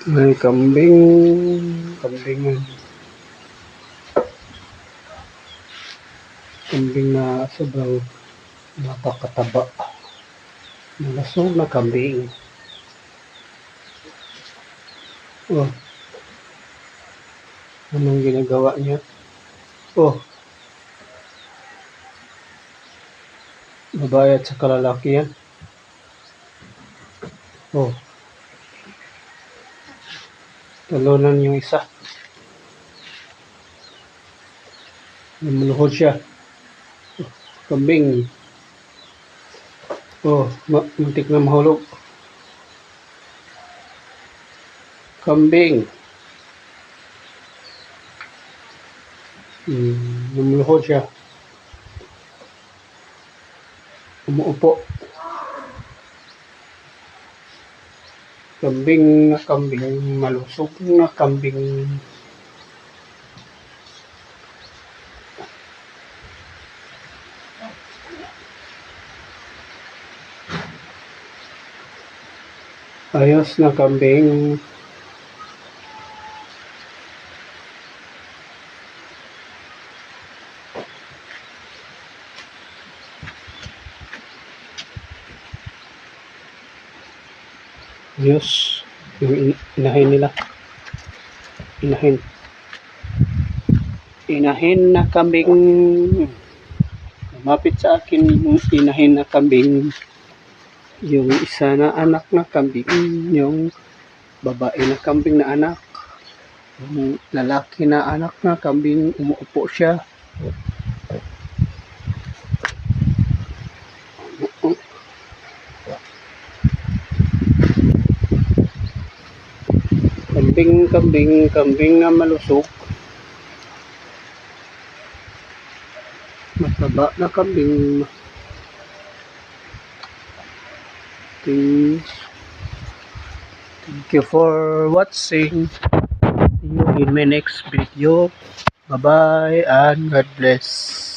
May kambing na sobrang napakataba. Malasog na kambing. Oh, anong ginagawa niya? Oh, babae at saka lalaki yan. Oh, talunan yung isa. Namuluhod siya. Kambing. Oh, muntik na mahulog. Kambing. Namuluhod siya. Umuupo. Kambing na kambing. Malusog na kambing. Ayos na kambing. Ayos. Yung inahin nila. Inahin na kambing. Lumapit sa akin yung inahin na kambing. Yung isa na anak na kambing. Yung babae na kambing na anak. Yung lalaki na anak na kambing. Umuupo siya. Kambing na malusog. Mataba na kambing. Thank you for watching. See you in my next video. Bye bye and God bless.